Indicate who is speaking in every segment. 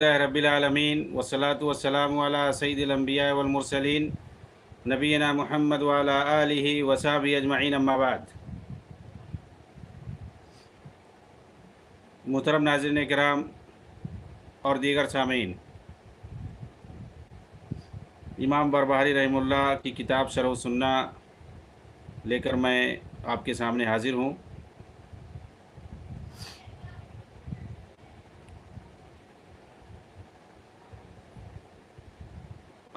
Speaker 1: رب العالمین والصلاة والسلام علی سید الانبیاء والمرسلین نبینا محمد وعلی آلہ وصحبہ اجمعین، اما بعد۔ محترم ناظرین کرام اور دیگر سامعین، امام بربہاری رحمہ اللہ کی کتاب شرح السنہ لے کر میں آپ کے سامنے حاضر ہوں۔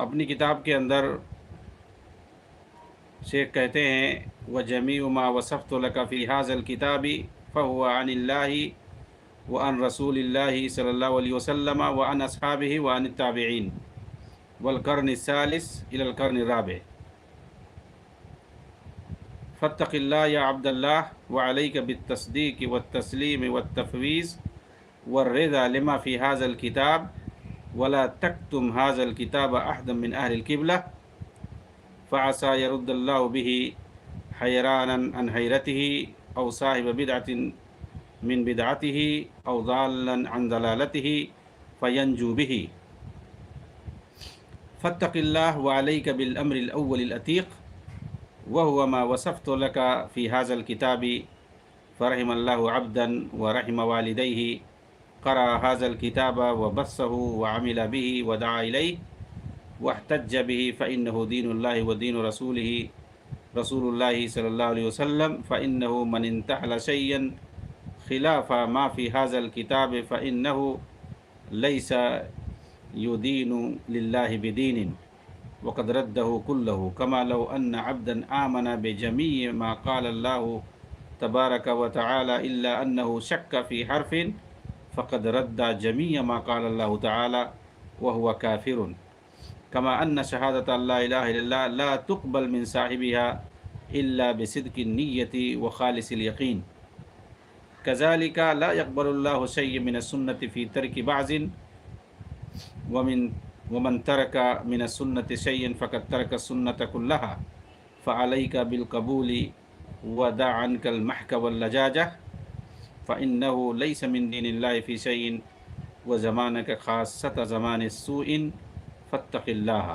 Speaker 1: اپنی کتاب کے اندر شیخ کہتے ہیں وَجَمِيعُ مَا وَصَفْتُ لَكَ فِي هَذَا الْكِتَابِ فَهُوَ عَنِ اللَّهِ وَعَنْ رَسُولِ اللَّهِ صلی اللہ علیہ وسلم وَعَنْ أَصْحَابِهِ وَعَنِ التَّابِعِينَ وَالْقَرْنِ الثَّالِثِ إِلَى الْقَرْنِ الرَّابِعِ فاتق اللہ یا عبد اللہ وعلیک بالتصدیق والتسلیم والتفویض والرضا لما فی هذا الكتاب ولا تکتم هذا الكتاب احدا من اہل القبلہ فعسى يرد اللہ به حیرانا عن حیرته او صاحب بدعة من بدعته او ضالا عن ضلالته فینجو به فاتق اللہ وعلیک بالامر الاول الاتیق وهو ما وصفت لك في هذا الكتاب فرحم الله عبدا ورحم والديه قرأ هذا الكتاب وبثه وعمل به ودعا إليه واحتج به فإنه دين الله ودين رسوله رسول الله صلى الله عليه وسلم فإنه من انتحل شيئا خلاف ما في هذا الكتاب فإنه ليس يدين لله بدين وقد رده كله كما لو أن عبدا آمن بجميع ما قال الله تبارك وتعالى إلا أنه شك في حرف فقد رد جميع ما قال الله تعالى وهو كافر كما أن شهادة أن لا إله إلا الله لا تقبل من صاحبها إلا بصدق النية وخالص اليقين كذلك لا يقبل الله شيء من السنة في ترك بعض ومن ترك من السنة شيئا فقد ترك السنة كلها فعليك بالقبول ودع عنك المحك واللجاجة فإنه ليس من دين الله في شيء وزمانك خاصة زمان السوء فاتق اللہ۔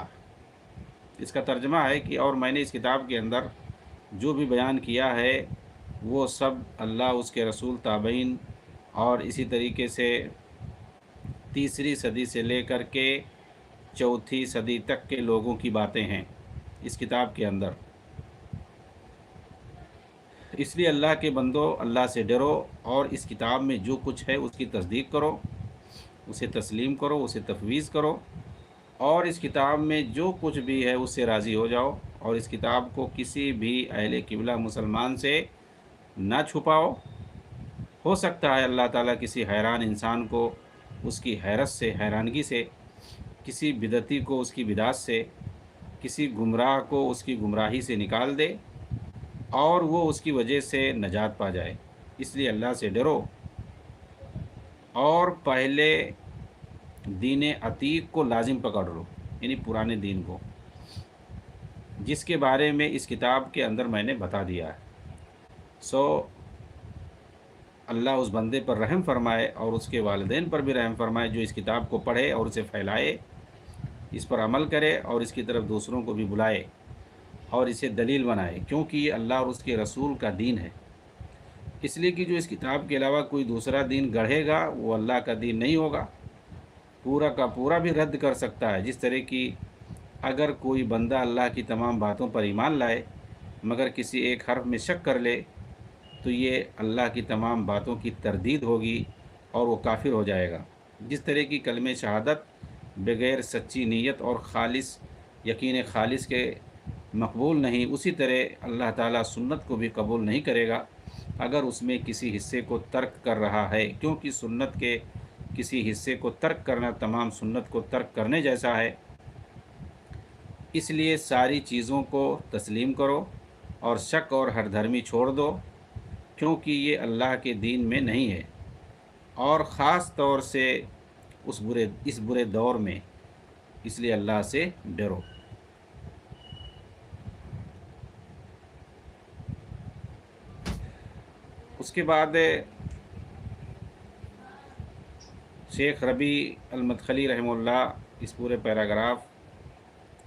Speaker 1: اس کا ترجمہ ہے کہ اور میں نے اس کتاب کے اندر جو بھی بیان کیا ہے وہ سب اللہ، اس کے رسول، تابعین اور اسی طریقے سے تیسری صدی سے لے کر کے چوتھی صدی تک کے لوگوں کی باتیں ہیں اس کتاب کے اندر۔ اس لیے اللہ کے بندو، اللہ سے ڈرو اور اس کتاب میں جو کچھ ہے اس کی تصدیق کرو، اسے تسلیم کرو، اسے تفویض کرو، اور اس کتاب میں جو کچھ بھی ہے اس سے راضی ہو جاؤ، اور اس کتاب کو کسی بھی اہل قبلہ مسلمان سے نہ چھپاؤ۔ ہو سکتا ہے اللہ تعالیٰ کسی حیران انسان کو اس کی حیرت سے، حیرانگی سے، کسی بدعتی کو اس کی بدعت سے، کسی گمراہ کو اس کی گمراہی سے نکال دے اور وہ اس کی وجہ سے نجات پا جائے۔ اس لیے اللہ سے ڈرو اور پہلے دین عتیق کو لازم پکڑ لو، یعنی پرانے دین کو، جس کے بارے میں اس کتاب کے اندر میں نے بتا دیا ہے۔ اللہ اس بندے پر رحم فرمائے اور اس کے والدین پر بھی رحم فرمائے جو اس کتاب کو پڑھے اور اسے پھیلائے، اس پر عمل کرے اور اس کی طرف دوسروں کو بھی بلائے اور اسے دلیل بنائے، کیونکہ یہ اللہ اور اس کے رسول کا دین ہے۔ اس لیے کہ جو اس کتاب کے علاوہ کوئی دوسرا دین گڑھے گا وہ اللہ کا دین نہیں ہوگا، پورا کا پورا بھی رد کر سکتا ہے۔ جس طرح کی اگر کوئی بندہ اللہ کی تمام باتوں پر ایمان لائے مگر کسی ایک حرف میں شک کر لے تو یہ اللہ کی تمام باتوں کی تردید ہوگی اور وہ کافر ہو جائے گا۔ جس طرح کی کلمہ شہادت بغیر سچی نیت اور خالص یقین خالص کے مقبول نہیں، اسی طرح اللہ تعالیٰ سنت کو بھی قبول نہیں کرے گا اگر اس میں کسی حصے کو ترک کر رہا ہے، کیونکہ سنت کے کسی حصے کو ترک کرنا تمام سنت کو ترک کرنے جیسا ہے۔ اس لیے ساری چیزوں کو تسلیم کرو اور شک اور ہر دھرمی چھوڑ دو، کیونکہ یہ اللہ کے دین میں نہیں ہے، اور خاص طور سے اس برے دور میں۔ اس لیے اللہ سے ڈرو۔ اس کے بعد शेख रबी अल-मदखली रहमहुल्लाह इस पूरे पैराग्राफ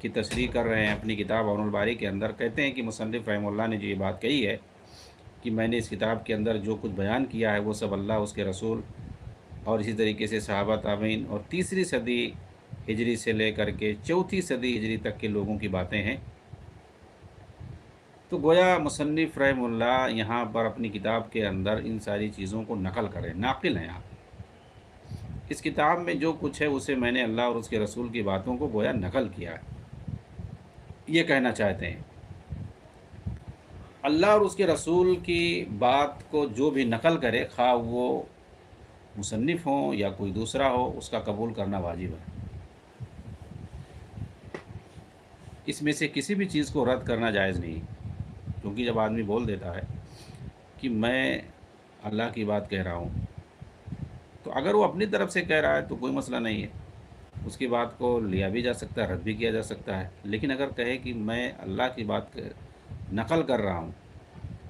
Speaker 1: की तशरीह कर रहे हैं अपनी किताब औनुल बारी के अंदर। कहते हैं कि मुसन्निफ़ रहमहुल्लाह ने जो ये बात कही है कि मैंने इस किताब के अंदर जो कुछ बयान किया है वो सब अल्लाह, उसके रसूल और इसी तरीके से सहाबा ताबईन और तीसरी सदी हिजरी से लेकर के चौथी सदी हिजरी तक के लोगों की बातें हैं। तो गोया मुसन्निफ़ रहमहुल्लाह यहाँ पर अपनी किताब के अंदर इन सारी चीज़ों को नकल करें, नाक़िल हैं आप। इस किताब में जो कुछ है उसे मैंने अल्लाह और उसके रसूल की बातों को गोया नकल किया है, ये कहना चाहते हैं। अल्लाह और उसके रसूल की बात को जो भी नकल करे, खा वो मुसन्निफ़ हो या कोई दूसरा हो, उसका कबूल करना वाजिब है। इसमें से किसी भी चीज़ को रद्द करना जायज़ नहीं, क्योंकि जब आदमी बोल देता है कि मैं अल्लाह की बात कह रहा हूँ, तो अगर वो अपनी तरफ से कह रहा है तो कोई मसला नहीं है, उसकी बात को लिया भी जा सकता है, रद्द भी किया जा सकता है। लेकिन अगर कहे कि मैं अल्लाह की बात नकल कर रहा हूँ,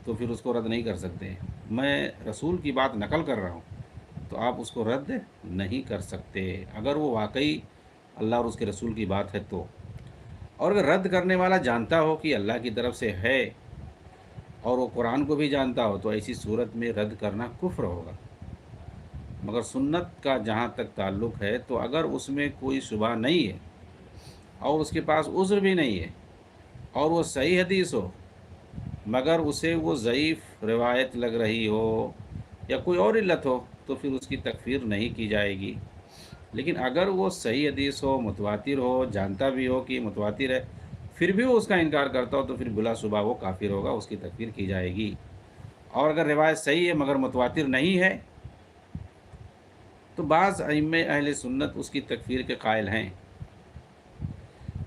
Speaker 1: तो फिर उसको रद्द नहीं कर सकते। मैं रसूल की बात नकल कर रहा हूँ, तो आप उसको रद्द नहीं कर सकते, अगर वो वाकई अल्लाह और उसके रसूल की बात है तो। और अगर रद्द करने वाला जानता हो कि अल्लाह की तरफ से है और वो कुरान को भी जानता हो, तो ऐसी सूरत में रद्द करना कुफ्र होगा। मगर सुन्नत का जहाँ तक ताल्लुक़ है, तो अगर उसमें कोई शुबा नहीं है और उसके पास उज़्र भी नहीं है और वो सही हदीस हो, मगर उसे वो ज़ईफ़ रिवायत लग रही हो या कोई और इल्लत हो, तो फिर उसकी तकफ़ीर नहीं की जाएगी। लेकिन अगर वो सही हदीस हो, मुतवातिर हो, जानता भी हो कि मुतवातिर है, फिर भी वो उसका इनकार करता हो, तो फिर बिलाशुबा वो काफिर होगा, उसकी तकफ़ीर की जाएगी। और अगर रिवायत सही है मगर मुतवातिर नहीं है, तो बाज़ अइम्मे अहले सुन्नत उसकी तकफ़ीर के कायल हैं।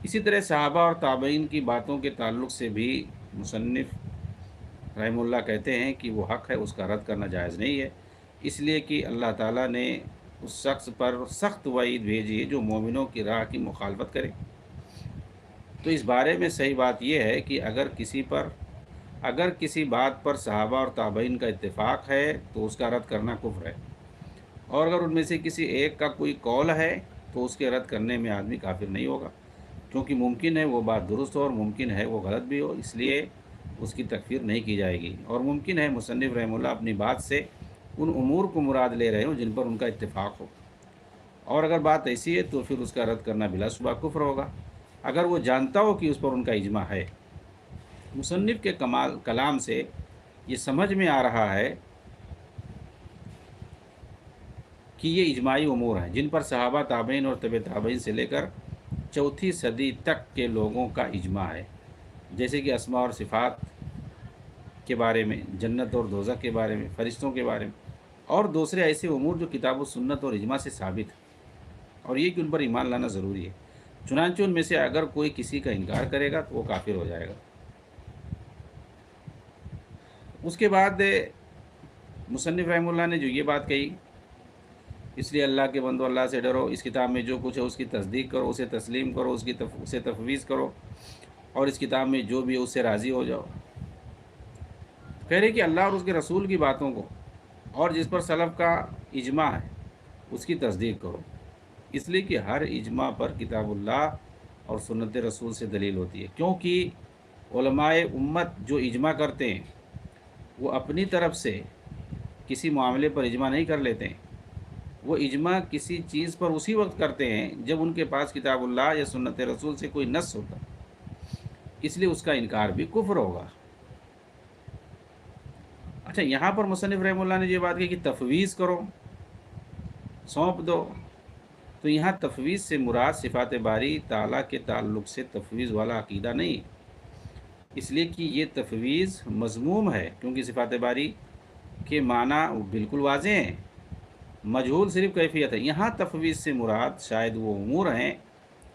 Speaker 1: इसी तरह सहाबा और ताबईन की बातों के ताल्लुक़ से भी मुसन्निफ़ रहमुल्लाह कहते हैं कि वो हक़ है, उसका रद्द करना जायज़ नहीं है, इसलिए कि अल्लाह ताला ने उस शख्स पर सख्त वईद भेजी है जो मोमिनों की राह की मुखालफत करे। तो इस बारे में सही बात यह है कि अगर किसी बात पर सहाबा और ताबईन का इत्तेफाक है तो उसका रद्द करना कुफ्र है, और अगर उनमें से किसी एक का कोई कौल है तो उसके रद्द करने में आदमी काफिर नहीं होगा, क्योंकि मुमकिन है वो बात दुरुस्त हो और मुमकिन है वो गलत भी हो, इसलिए उसकी तकफ़ीर नहीं की जाएगी। और मुमकिन है मुसन्निफ़ रहमुल्लाह अपनी बात से उन उमूर को मुराद ले रहे हो जिन पर उनका इत्तेफाक हो, और अगर बात ऐसी है तो फिर उसका रद्द करना बिलाशुबा कुफ्र होगा, अगर वो जानता हो कि उस पर उनका इजमा है। मुसन्निफ़ के कलाम से ये समझ में आ रहा है कि ये इजमाई उमूर हैं जिन पर सहाबा ताबईन और तबे ताबईन से लेकर चौथी सदी तक के लोगों का इजमा है, जैसे कि अस्मा और सिफ़ात के बारे में, जन्नत और दोज़ख के बारे में, फ़रिश्तों के बारे में और दूसरे ऐसे उमूर जो किताब व सुन्नत और इजमा से साबित है, और ये कि उन पर ईमान लाना ज़रूरी है। चुनांचे उनमें से अगर कोई किसी का इनकार करेगा तो वो काफिर हो जाएगा। उसके बाद मुसन्निफ़ रहमुल्लाह ने जो ये बात कही, इसलिए अल्लाह के बंदो अल्लाह से डरो, इस किताब में जो कुछ है उसकी तस्दीक करो, उसे तस्लीम करो, उसे तफवीज़ करो, और इस किताब में जो भी है उससे राज़ी हो जाओ। कह रहे कि अल्लाह और उसके रसूल की बातों को और जिस पर सलफ़ का इजमा है उसकी तस्दीक करो, इसलिए कि हर इजमा पर किताबुल्लाह और सुन्नत रसूल से दलील होती है, क्योंकि उलमाए उम्मत जो इजमा करते हैं वो अपनी तरफ से किसी मामले पर इजमा नहीं कर लेते हैं, वो इजमा किसी चीज़ पर उसी वक्त करते हैं जब उनके पास किताबुल्लाह या सुन्नत रसूल से कोई नस होता, इसलिए उसका इनकार भी कुफ्र होगा। अच्छा, यहाँ पर मुसन्निफ़ रहमुल्लाह ने ये बात कही कि तफवीज़ करो, सौंप दो, तो यहाँ तफवीज़ से मुराद सिफ़ात बारी ताला के ताल्लुक़ से तफवीज़ वाला अक़ीदा नहीं, इसलिए कि ये तफवीज़ मज़मूम है, क्योंकि सिफ़ात बारी के माना बिल्कुल वाज़ेह हैं, मजहूल सिर्फ़ कैफ़ियत है। यहाँ तफवीज़ से मुराद शायद वो उमूर हैं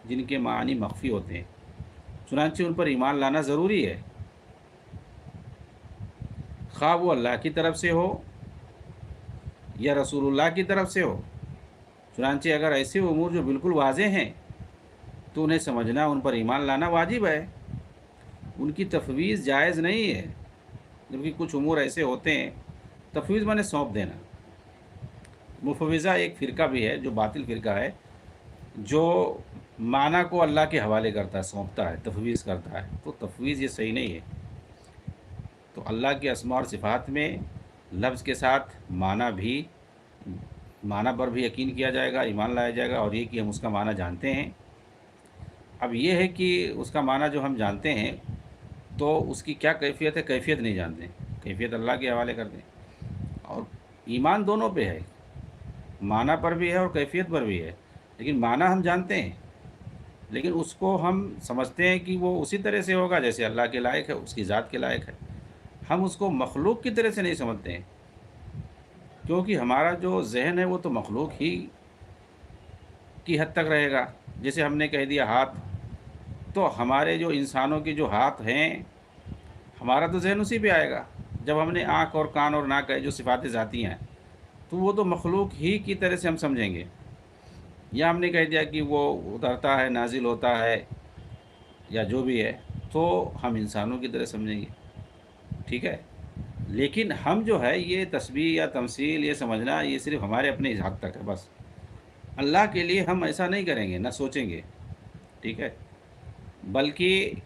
Speaker 1: जिनके मानी मख्फ़ी होते हैं, चुनांचे उन पर ईमान लाना ज़रूरी है, खा वो अल्लाह की तरफ से हो या रसूलुल्लाह की तरफ से हो। चुनांचे अगर ऐसे उमूर जो बिल्कुल वाज़ेह हैं तो उन्हें समझना, उन पर ईमान लाना वाजिब है, उनकी तफवीज़ जायज़ नहीं है। जबकि कुछ उमूर ऐसे होते हैं, तफवीज़ माने सौंप देना, मुफव्विज़ा एक फ़िरका भी है जो बातिल फ़िरका है, जो माना को अल्लाह के हवाले करता है, सौंपता है, तफ़वीज़ करता है। तो तफ़वीज़ ये सही नहीं है। तो अल्लाह के अस्मा और सिफ़ात में लफ्ज़ के साथ माना पर भी यकीन किया जाएगा, ईमान लाया जाएगा, और ये कि हम उसका माना जानते हैं। अब ये है कि उसका माना जो हम जानते हैं, तो उसकी क्या कैफ़ियत है, कैफ़ियत नहीं जानते। कैफ़ियत अल्लाह के हवाले कर दें। और ईमान दोनों पे है, माना पर भी है और कैफ़ियत पर भी है। लेकिन माना हम जानते हैं, लेकिन उसको हम समझते हैं कि वो उसी तरह से होगा जैसे अल्लाह के लायक है, उसकी ज़ात के लायक है। हम उसको मखलूक की तरह से नहीं समझते हैं, क्योंकि हमारा जो ज़हन है वो तो मखलूक ही की हद तक रहेगा। जैसे हमने कह दिया हाथ, तो हमारे जो इंसानों के जो हाथ हैं, हमारा तो ज़हन उसी पे आएगा। जब हमने आँख और कान और नाक है जो सिफ़ात ज़ाती हैं, तो वो तो मखलूक ही की तरह से हम समझेंगे। या हमने कह दिया कि वो उतरता है, नाज़िल होता है, या जो भी है, तो हम इंसानों की तरह समझेंगे, ठीक है? लेकिन हम जो है ये तशबीह या तमसील ये समझना, ये सिर्फ़ हमारे अपने हद तक है बस। अल्लाह के लिए हम ऐसा नहीं करेंगे, ना सोचेंगे, ठीक है? बल्कि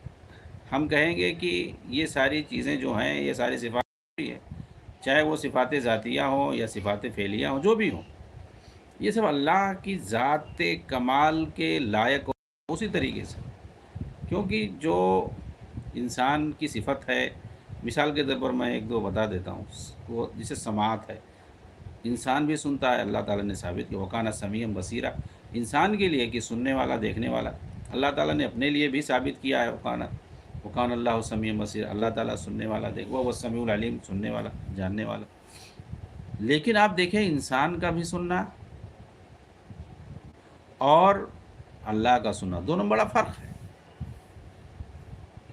Speaker 1: हम कहेंगे कि ये सारी चीज़ें जो हैं, ये सारी सिफ़ात ही है, चाहे वो सिफ़ात ज़ातिया हों या सिफ़ात फ़ेलिया हों, जो भी हों, ये सब अल्लाह की ज़ात कमाल के लायक हो उसी तरीके से। क्योंकि जो इंसान की सिफ़त है, मिसाल के तौर पर मैं 1-2 बता देता हूँ, वो जैसे समाअत है, इंसान भी सुनता है, अल्लाह ताला ने साबित किया वकाना समीअन बसीरा। इंसान के लिए कि सुनने वाला, देखने वाला, अल्लाह ताला ने अपने लिए भी साबित किया है वकान अल्लाहु समीअन बसीरा, अल्लाह ताला सुनने वाला, देख वह हुवस समीउल अलीम, सुनने वाला, जानने वाला। लेकिन आप देखें इंसान का भी सुनना और अल्लाह का सुनना, दोनों में बड़ा फ़र्क है।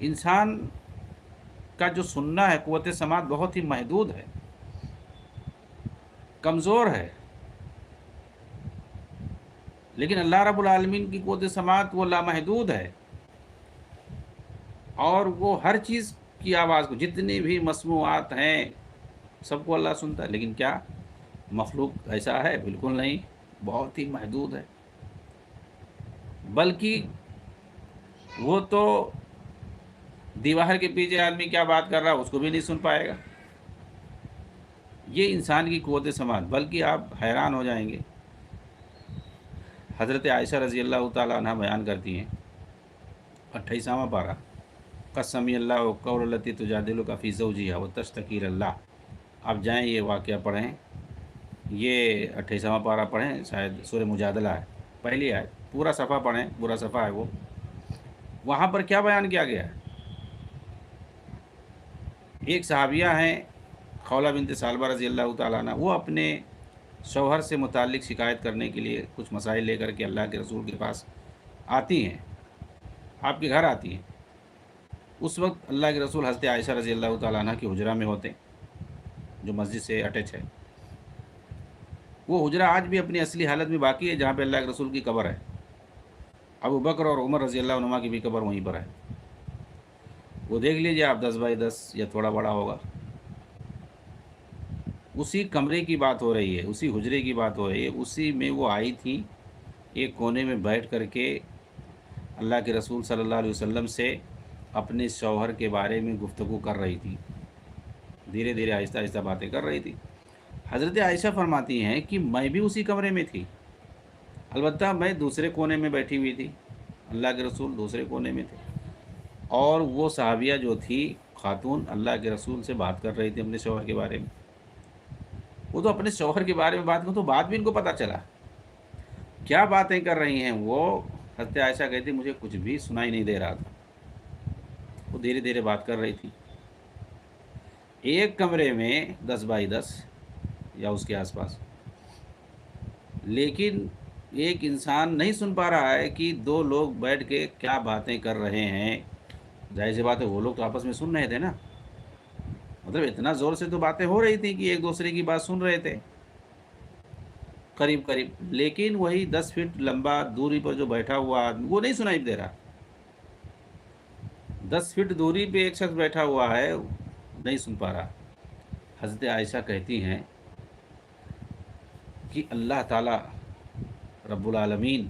Speaker 1: इंसान का जो सुनना है, क़ुव्वत समाअत बहुत ही महदूद है, कमज़ोर है। लेकिन अल्लाह रब्बुल आलमीन की क़ुव्वत समाअत वो लामहदूद है, और वो हर चीज़ की आवाज़ को, जितनी भी मसनूआत हैं, सबको अल्लाह सुनता है। लेकिन क्या मखलूक ऐसा है? बिल्कुल नहीं, बहुत ही महदूद है। बल्कि वो तो दीवार के पीछे आदमी क्या बात कर रहा है उसको भी नहीं सुन पाएगा। ये इंसान की क़ुव्वत समाअत, बल्कि आप हैरान हो जाएंगे। हज़रत आयशा रज़ी अल्लाह ताला अन्हा बयान करती हैं, 28वां पारा, क़द समिअल्लाहु क़ौलल्लती तुजादिलुका फ़ी ज़ौजिहा व तश्तकी इलल्लाह। आप जाएँ ये वाक़या पढ़ें, ये 28वां पारा पढ़ें, शायद सूरह मुजादला है, पहली आयत, पूरा सफ़ा पढ़ें, पूरा सफ़ा है वो। वहाँ पर क्या बयान किया गया है? एक सहाबिया हैं खौला बिन्त सालबा रज़ी अल्लाह ताला अन्हा, वो अपने शौहर से मुताल्लिक़ शिकायत करने के लिए कुछ मसाइल लेकर के अल्लाह के रसूल के पास आती हैं, आपके घर आती हैं। उस वक्त अल्लाह के रसूल हज़रत आयशा रज़ी अल्लाह ताला अन्हा की हुजरा में होते, जो मस्जिद से अटैच है। वो हुजरा आज भी अपनी असली हालत में बाकी है, जहाँ पे अल्लाह के रसूल की कब्र है। अबू बकर और उमर रज़ी अल्लाह अन्हुमा की भी कब्र वहीं पर है। वो देख लीजिए आप, 10 बाई 10 या थोड़ा बड़ा होगा। उसी कमरे की बात हो रही है, उसी हुजरे की बात हो रही है, उसी में वो आई थी, एक कोने में बैठ कर के अल्लाह के रसूल सल्लल्लाहु अलैहि वसल्लम से अपने शौहर के बारे में गुफ्तगू कर रही थी। धीरे धीरे आहिस्ता आहिस्ता बातें कर रही थी। हज़रत आयशा फरमाती हैं कि मैं भी उसी कमरे में थी, अलबत्ता मैं दूसरे कोने में बैठी हुई थी, अल्लाह के रसूल दूसरे कोने में थे, और वो सहाबिया जो थी खातून, अल्लाह के रसूल से बात कर रही थी अपने शौहर के बारे में। वो तो अपने शौहर के बारे में बात कर, तो बाद भी इनको पता चला क्या बातें कर रही हैं वो। हज़रत आयशा कहती मुझे कुछ भी सुनाई नहीं दे रहा था, वो धीरे धीरे बात कर रही थी। एक कमरे में 10 बाई 10 या उसके आसपास, लेकिन एक इंसान नहीं सुन पा रहा है कि दो लोग बैठ के क्या बातें कर रहे हैं। जाहिर सी बात है वो लोग तो आपस में सुन रहे थे ना, मतलब इतना ज़ोर से तो बातें हो रही थी कि एक दूसरे की बात सुन रहे थे करीब करीब, लेकिन वही 10 फीट लंबा दूरी पर जो बैठा हुआ आदमी, वो नहीं सुनाई दे रहा। 10 फीट दूरी पे एक शख्स बैठा हुआ है, नहीं सुन पा रहा। हज़रत आयशा कहती हैं کہ اللہ تعالیٰ رب العالمین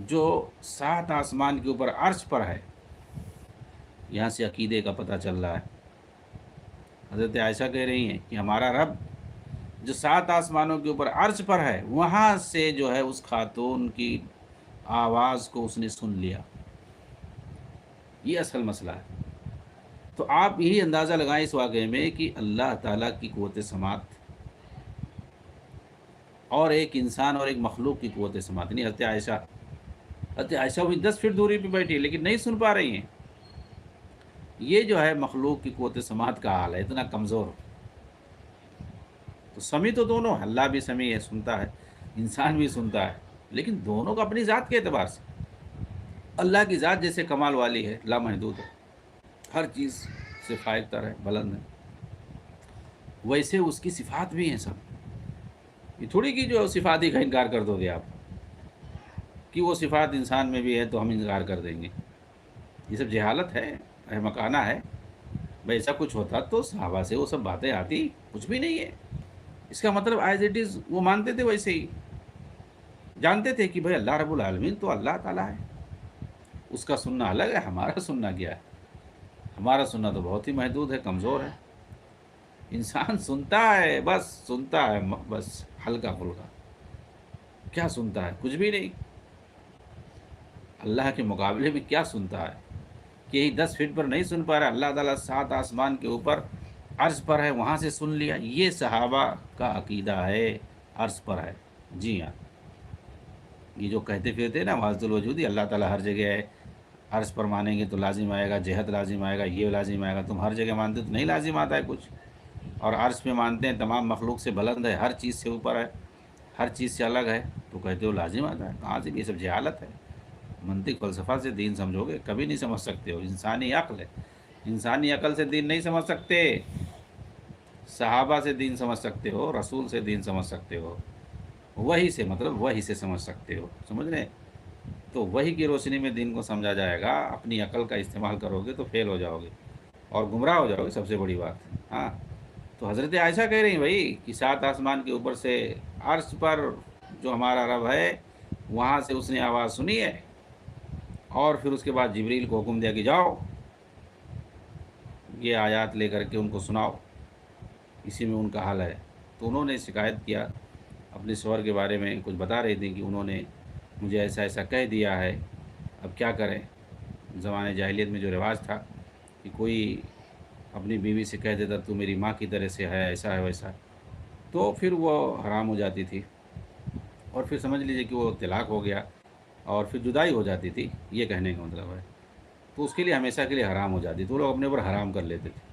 Speaker 1: جو 7 آسمان کے اوپر عرش پر ہے، یہاں سے عقیدے کا پتہ چل رہا ہے۔ حضرت عائشہ کہہ رہی ہیں کہ ہمارا رب جو 7 آسمانوں کے اوپر عرش پر ہے، وہاں سے جو ہے اس خاتون کی آواز کو اس نے سن لیا۔ یہ اصل مسئلہ ہے۔ تو آپ یہی اندازہ لگائیں اس واقعے میں کہ اللہ تعالیٰ کی قوت سماعت اور ایک انسان اور ایک مخلوق کی قوت سماعت، نہیں حضرت عائشہ بھی 10 فٹ دوری پہ بیٹھی ہے لیکن نہیں سن پا رہی ہیں۔ یہ جو ہے مخلوق کی قوت سماعت کا حال ہے، اتنا کمزور۔ تو سمیع تو دونوں، اللہ بھی سمیع ہے، سنتا ہے، انسان بھی سنتا ہے، لیکن دونوں کو اپنی ذات کے اعتبار سے۔ اللہ کی ذات جیسے کمال والی ہے، لامحدود ہے، ہر چیز سے فائق تر ہے، بلند ہے، ویسے اس کی صفات بھی ہیں سب۔ یہ تھوڑی کہ جو صفات ہی کا انکار کر دو گے آپ کہ وہ صفات انسان میں بھی ہے تو ہم انکار کر دیں گے، یہ سب جہالت ہے، احمقانہ ہے۔ بھائی ایسا کچھ ہوتا تو صحابہ سے وہ سب باتیں آتی، کچھ بھی نہیں ہے۔ اس کا مطلب ایز اٹ از وہ مانتے تھے، ویسے ہی جانتے تھے کہ بھائی اللہ رب العالمین تو اللہ تعالیٰ ہے، اس کا سننا الگ ہے، ہمارا سننا کیا ہے؟ ہمارا سننا تو بہت ہی محدود ہے، کمزور ہے۔ انسان سنتا ہے، بس سنتا ہے، بس ہلکا پھلکا، کیا سنتا ہے؟ کچھ بھی نہیں۔ اللہ کے مقابلے میں کیا سنتا ہے کہ یہی 10 فٹ پر نہیں سن پا رہا، اللہ تعالیٰ 7 آسمان کے اوپر عرض پر ہے، وہاں سے سن لیا۔ یہ صحابہ کا عقیدہ ہے، عرض پر ہے۔ جی ہاں، یہ جو کہتے پھرتے ہیں نا وحدت الوجودی، اللہ تعالیٰ ہر جگہ ہے، عرض پر مانیں گے تو لازم آئے گا، جہت لازم آئے گا، یہ لازم آئے گا۔ تم ہر جگہ مانتے تو نہیں لازم آتا ہے کچھ، اور عرض پہ مانتے ہیں تمام مخلوق سے بلند ہے، ہر چیز سے اوپر ہے، ہر چیز سے الگ ہے، تو کہتے ہو لازم آتا ہے۔ کہاں سے؟ یہ سب جہالت ہے۔ منطق فلسفہ سے دین سمجھو گے کبھی نہیں سمجھ سکتے ہو، انسانی عقل ہے، انسانی عقل سے دین نہیں سمجھ سکتے۔ صحابہ سے دین سمجھ سکتے ہو، رسول سے دین سمجھ سکتے ہو، وہی سے، مطلب وہی سے سمجھ سکتے ہو، سمجھ رہے؟ تو وہی کی روشنی میں دین کو سمجھا جائے گا۔ اپنی عقل کا استعمال کرو گے تو فیل ہو جاؤ گے اور گمراہ ہو جاؤ گے، سب سے بڑی بات۔ ہاں، تو حضرت عائشہ کہہ رہی ہیں بھائی کہ 7 آسمان کے اوپر سے عرش پر جو ہمارا رب ہے، وہاں سے اس نے آواز سنی ہے، اور پھر اس کے بعد جبریل کو حکم دیا کہ جاؤ یہ آیات لے کر کے ان کو سناؤ، اسی میں ان کا حل ہے۔ تو انہوں نے شکایت کیا اپنے شوہر کے بارے میں، کچھ بتا رہی تھیں کہ انہوں نے مجھے ایسا ایسا کہہ دیا ہے، اب کیا کریں؟ زمانے جاہلیت میں جو رواج تھا کہ کوئی اپنی بیوی سے کہہ دیتا تو میری ماں کی طرح سے ہے، ایسا ہے ویسا، تو پھر وہ حرام ہو جاتی تھی، اور پھر سمجھ لیجیے کہ وہ طلاق ہو گیا، اور پھر جدائی ہو جاتی تھی، یہ کہنے کا مطلب ہے۔ تو اس کے لیے ہمیشہ کے لیے حرام ہو جاتی، تو وہ لوگ اپنے اوپر حرام کر لیتے تھے۔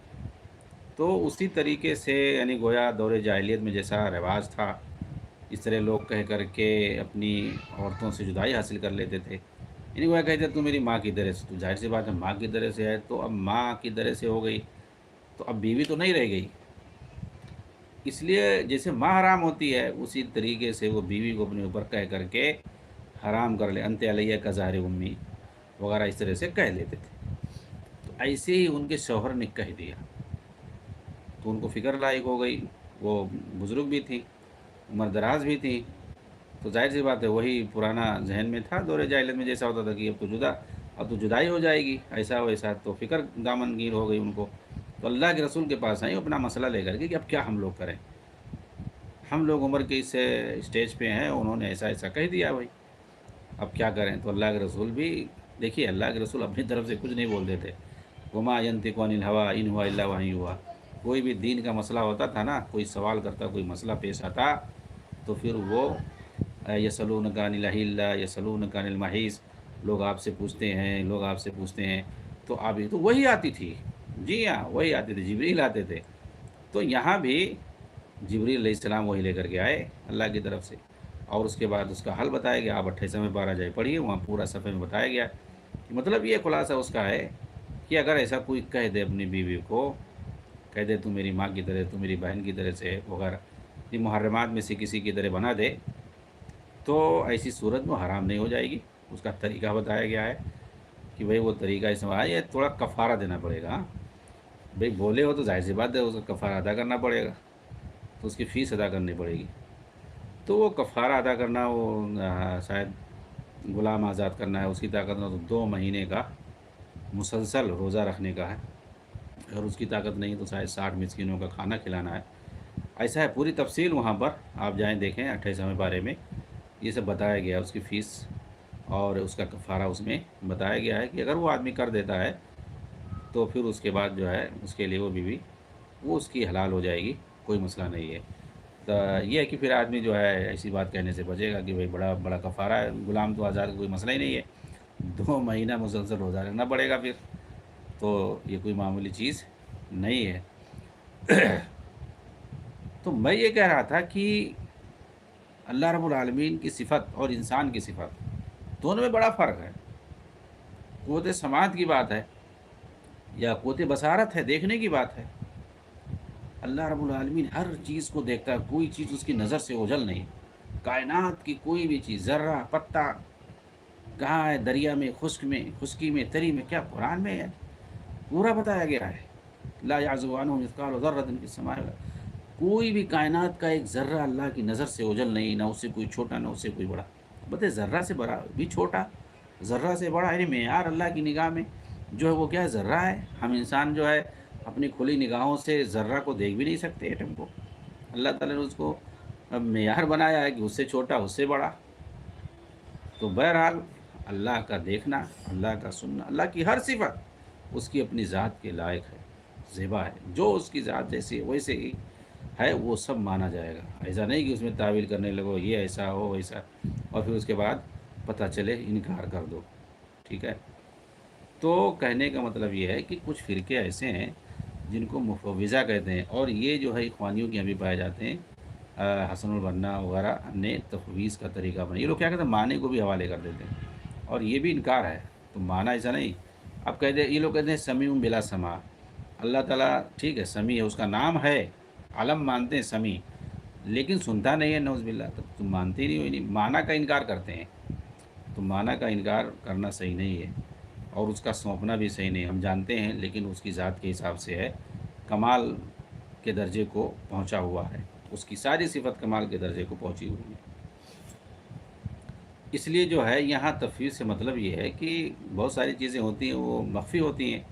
Speaker 1: تو اسی طریقے سے یعنی گویا دور جاہلیت میں جیسا رواج تھا، اس طرح لوگ کہہ کر کے اپنی عورتوں سے جدائی حاصل کر لیتے تھے، یعنی گویا کہتے تو میری ماں کی طرح سے، تو ظاہر سی بات ہے ماں کی طرح سے ہے، تو اب ماں کی طرح سے ہو گئی تو اب بیوی تو نہیں رہ گئی۔ اس لیے جیسے ماں حرام ہوتی ہے، اسی طریقے سے وہ بیوی کو اپنے اوپر کہہ کر کے حرام کر لے، انت علیہ کا ظاہر امی وغیرہ، اس طرح سے کہہ لیتے تھے۔ تو ایسے ہی ان کے شوہر نے کہہ دیا، تو ان کو فکر لاحق ہو گئی، وہ بزرگ بھی تھیں، عمر دراز بھی تھیں، تو ظاہر سی بات ہے وہی پرانا ذہن میں تھا دور جاہلیت میں جیسا ہوتا تھا کہ اب تو جدائی ہو جائے گی، ایسا ویسا، تو فکر دامن گیر ہو گئی ان کو۔ تو اللہ کے رسول کے پاس آئیں اپنا مسئلہ لے کر کے کہ اب کیا ہم لوگ کریں، ہم لوگ عمر کے اس اسٹیج پہ ہیں، انہوں نے ایسا ایسا کہہ دیا بھائی، اب کیا کریں؟ تو اللہ کے رسول بھی دیکھیے، اللہ کے رسول اپنی طرف سے کچھ نہیں بولتے تھے، وما ينطق عن الهوى ان هو الا وحی یوحی۔ کوئی بھی دین کا مسئلہ ہوتا تھا نا، کوئی سوال کرتا، کوئی مسئلہ پیش آتا، تو پھر وہ یسألونک عن الأہلہ یسألونک عن المحیض، لوگ آپ سے پوچھتے ہیں، لوگ آپ سے پوچھتے ہیں، تو ابھی تو وہی آتی تھی، جی ہاں وہی آتے تھے، جبریل آتے تھے۔ تو یہاں بھی جبریل علیہ السلام وہی لے کر کے آئے اللہ کی طرف سے، اور اس کے بعد اس کا حل بتایا گیا۔ آپ 28ویں پارہ جائے پڑھیے، وہاں پورا صفحے میں بتایا گیا۔ مطلب یہ خلاصہ اس کا ہے کہ اگر ایسا کوئی کہہ دے اپنی بیوی کو، کہہ دے تو میری ماں کی طرح، تو میری بہن کی طرح سے وغیرہ، یہ محرمات میں سے کسی کی طرح بنا دے، تو ایسی صورت میں حرام نہیں ہو جائے گی۔ اس کا طریقہ بتایا گیا ہے کہ بھئی وہ طریقہ اس میں یہ تھوڑا کفارہ دینا پڑے گا۔ بھئی بولے ہو تو ظاہر سی بات ہے اس کا کفارہ ادا کرنا پڑے گا، تو اس کی فیس ادا کرنی پڑے گی۔ तो वो कफ़ारा अदा करना, वो शायद ग़ुलाम आज़ाद करना है, उसकी ताकत ना तो 2 महीने का मुसलसल रोज़ा रखने का है। अगर उसकी ताकत नहीं तो शायद 60 मिस्किनों का खाना खिलाना है। ऐसा है, पूरी तफ़सील वहाँ पर आप जाएँ देखें 28वें पारे में ये सब बताया गया है, उसकी फ़ीस और उसका कफ़ारा उसमें बताया गया है कि अगर वो आदमी कर देता है तो फिर उसके बाद जो है उसके लिए वो बीवी वो उसकी हलाल हो जाएगी, कोई मसला नहीं है। तो ये है कि फिर आदमी जो है ऐसी बात कहने से बचेगा कि भाई बड़ा बड़ा कफ़ारा है, गुलाम तो आज़ाद, कोई मसला ही नहीं है, 2 महीना मुसलसल रोज़ा रखना पड़ेगा फिर, तो ये कोई मामूली चीज़ नहीं है। तो मैं ये कह रहा था कि अल्लाह रब्बुल आलमीन की सिफ़त और इंसान की सिफ़त दोनों में बड़ा फ़र्क है। क़ुव्वत समाअत की बात है या क़ुव्वत बसारत है, देखने की बात है। अल्लाह रब्बुल आलमीन हर चीज़ को देखता है, कोई चीज़ उसकी नज़र से ओझल नहीं। कायनात की कोई भी चीज़, ज़र्रा, पत्ता, कहाँ है, दरिया में, खुश्की में, तरी में, क्या कुरान में है, पूरा बताया गया है। ला याज़ुबु अन्हु मिस्क़ालु ज़र्रतिन फ़िस समाइ वल अर्ज़। कोई भी कायनात का एक ज़र्रा अल्लाह की नज़र से ओझल नहीं, ना उससे कोई छोटा, ना उससे कोई बड़ा। बताइए, ज़र्रा से बड़ा भी छोटा, ज़र्रा से बड़ा, यानी मेयार अल्लाह की निगाह में जो है वो क्या है, ज़र्रा है। हम इंसान जो है अपनी खुली निगाहों से ज़र्रा को देख भी नहीं सकते, एटम को। अल्लाह ताला ने उसको मेयार बनाया है कि उससे छोटा, उससे बड़ा। तो बहरहाल अल्लाह का देखना, अल्लाह का सुनना, अल्लाह की हर सिफ़त उसकी अपनी ज़ात के लायक है, ज़ेबा है। जो उसकी ज़ात जैसी है वैसे ही है, वो सब माना जाएगा। ऐसा नहीं कि उसमें तावील करने लगो, ये ऐसा हो वैसा, और फिर उसके बाद पता चले इनकार कर दो, ठीक है। तो कहने का मतलब ये है कि कुछ फ़िरके ऐसे हैं जिनको मुफ़व्विज़ा कहते हैं, और ये जो है इख़वानियों के यहाँ भी पाए जाते हैं। हसनुल बन्ना वगैरह ने तफ़वीज़ का तरीका बनाया। ये लोग क्या कहते हैं, माने को भी हवाले कर देते हैं, और ये भी इनकार है। तो माना ऐसा नहीं, अब कहते हैं, ये लोग कहते हैं समीउन बिला समा। अल्लाह ताला ठीक है समी है, उसका नाम है, अलम मानते हैं समी, लेकिन सुनता नहीं है, नऊज़ बिल्लाह। तो तुम मानते ही नहीं हो, नहीं माना का इनकार करते हैं। तो माना का इनकार करना सही नहीं है, और उसका सौंपना भी सही नहीं है। हम जानते हैं, लेकिन उसकी ज़ात के हिसाब से है, कमाल के दर्जे को पहुँचा हुआ है, उसकी सारी सिफ़त कमाल के दर्जे को पहुँची हुई है। इसलिए जो है यहाँ तफ़वीज़ से मतलब ये है कि बहुत सारी चीज़ें होती हैं वो मख़फ़ी होती हैं,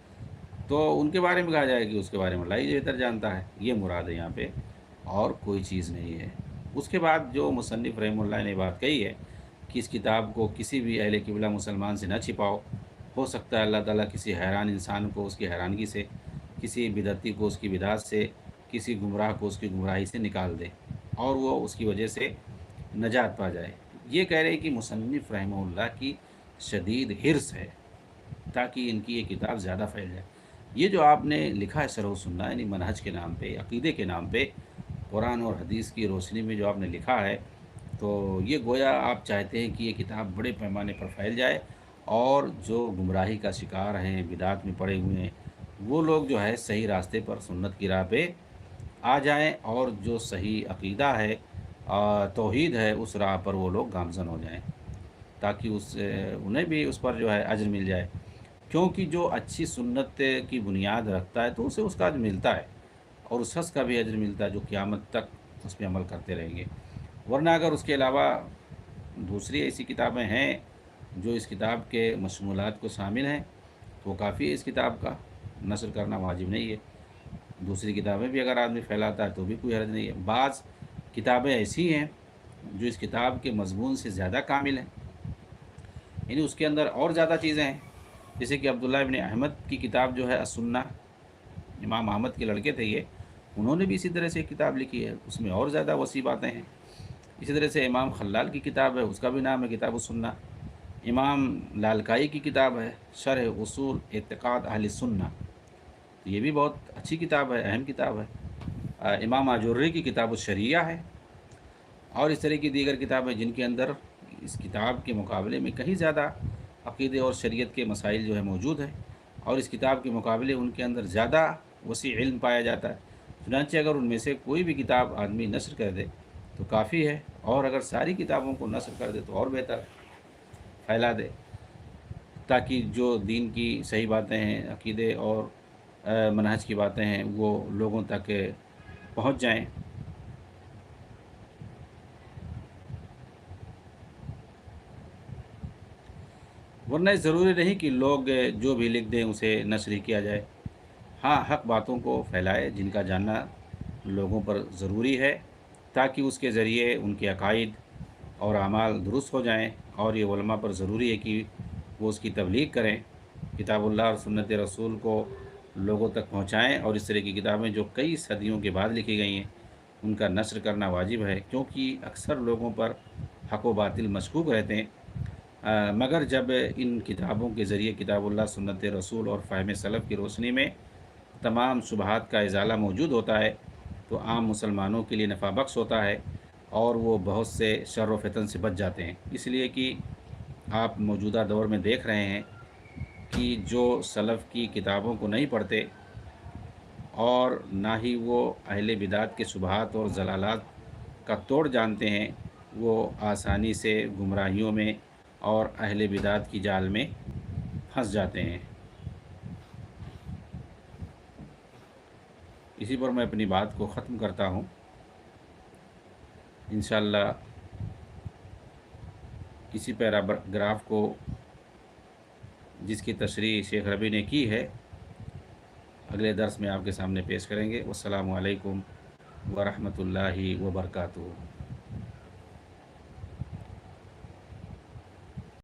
Speaker 1: तो उनके बारे में कहा जाए कि उसके बारे में अल्लाह ही बेहतर जानता है, ये मुराद है यहाँ पे, और कोई चीज़ नहीं है। उसके बाद जो मुसन्निफ़ रहमतुल्लाह ने बात कही है कि इस किताब को किसी भी अहले क़िबला मुसलमान से न छिपाओ। हो सकता है अल्लाह ताला किसी हैरान इंसान को उसकी हैरानगी से, किसी बिदअती को उसकी बिदअत से, किसी गुमराह को उसकी गुमराही से निकाल दे, और वो उसकी वजह से नजात पा जाए। ये कह रहे हैं कि मुसन्निफ़ रहमतुल्लाह की शदीद हिर्स है ताकि इनकी ये किताब ज़्यादा फैल जाए। ये जो आपने लिखा है शरह सुन्ना, यानी मनहज के नाम पे, अक़ीदे के नाम पे, कुरान और हदीस की रोशनी में जो आपने लिखा है, तो ये गोया आप चाहते हैं कि ये किताब बड़े पैमाने पर फैल जाए, और जो गुमराही का शिकार हैं, बिदअत में पड़े हुए हैं, वो लोग जो है सही रास्ते पर, सुन्नत की राह पे आ जाएँ, और जो सही अक़ीदा है, तौहीद है, उस राह पर वो लोग गामज़न हो जाएँ, ताकि उन्हें भी उस पर जो है अज्र मिल जाए। क्योंकि जो अच्छी सुन्नत की बुनियाद रखता है तो उसे उसका अज्र मिलता है, और उस शख़्स का भी अज्र मिलता है जो क़यामत तक उस पे अमल करते रहेंगे। वरना अगर उसके अलावा दूसरी ऐसी किताबें हैं जो इस किताब के मशमूलात को शामिल हैं, तो काफ़ी है, इस किताब का नस्र करना वाजिब नहीं है। दूसरी किताबें भी अगर आदमी फैलाता है तो भी कोई हर्ज नहीं है। बाज़ किताबें ऐसी हैं जो इस किताब के मज़मून से ज़्यादा कामिल हैं, यानी उसके अंदर और ज़्यादा चीज़ें हैं। जैसे कि अब्दुल्लाह इब्न अहमद की किताब जो है अस्सुन्ना, इमाम अहमद के लड़के थे ये, उन्होंने भी इसी तरह से एक किताब लिखी है, उसमें और ज़्यादा वसी बातें हैं। इसी तरह से इमाम खल्लाल की किताब है, उसका भी नाम है किताबुस्सुन्ना। इमाम लालकाई की किताब है शरह उसूल एतिक़ाद अहले सुन्ना, तो ये भी बहुत अच्छी किताब है, अहम किताब है। इमाम आजुर्री की किताबुश्शरिया है, और इस तरह की दीगर किताबें जिनके अंदर इस किताब के मुकाबले में कहीं ज़्यादा अक़ीदे और शरीयत के मसाइल जो है मौजूद है, और इस किताब के मुकाबले उनके अंदर ज़्यादा वसी इल्म पाया जाता है। चुनांचे अगर उनमें से कोई भी किताब आदमी नस्र कर दे तो काफ़ी है, और अगर सारी किताबों को नस्र कर दे तो और बेहतर, फैला दे, ताकि जो दीन की सही बातें हैं, अक़ीदे और मनहज की बातें हैं, वो लोगों तक पहुँच जाएँ। वरना ज़रूरी नहीं कि लोग जो भी लिख दें उसे नश्र ही किया जाए। हाँ, हक़ बातों को फैलाएँ जिनका जानना लोगों पर ज़रूरी है, ताकि उसके ज़रिए उनके अक़ाइद और अमाल दुरुस्त हो जाएँ। और ये उलमा पर ज़रूरी है कि वो उसकी तबलीग करें, किताबुल्लाह और सुन्नत रसूल को लोगों तक पहुँचाएँ, और इस तरह की किताबें जो कई सदियों के बाद लिखी गई हैं, उनका नश्र करना वाजिब है, क्योंकि अक्सर लोगों पर हक़ व बातिल मशकूक रहते हैं। मगर जब इन किताबों के ज़रिए किताबुल्लाह, सुन्नत रसूल और फ़हम सलफ़ की रोशनी में तमाम शुबहात का इज़ाला मौजूद होता है, तो आम मुसलमानों के लिए नफ़ा बख्श होता है, और वो बहुत से शर व फ़ितन से बच जाते हैं। इसलिए कि आप मौजूदा दौर में देख रहे हैं कि जो सलफ़ की किताबों को नहीं पढ़ते, और ना ही वो अहले बिदात के शुबहात और ज़लालात का तोड़ जानते हैं, वो आसानी से गुमराहियों में और अहले बिदात की जाल में फंस जाते हैं। इसी पर मैं अपनी बात को ख़त्म करता हूँ। इंशाअल्लाह इसी पैराग्राफ को, जिसकी तशरीह शेख रबी ने की है, अगले दर्स में आपके सामने पेश करेंगे। वस्सलामु अलैकुम व रहमतुल्लाहि व बरकातुहू।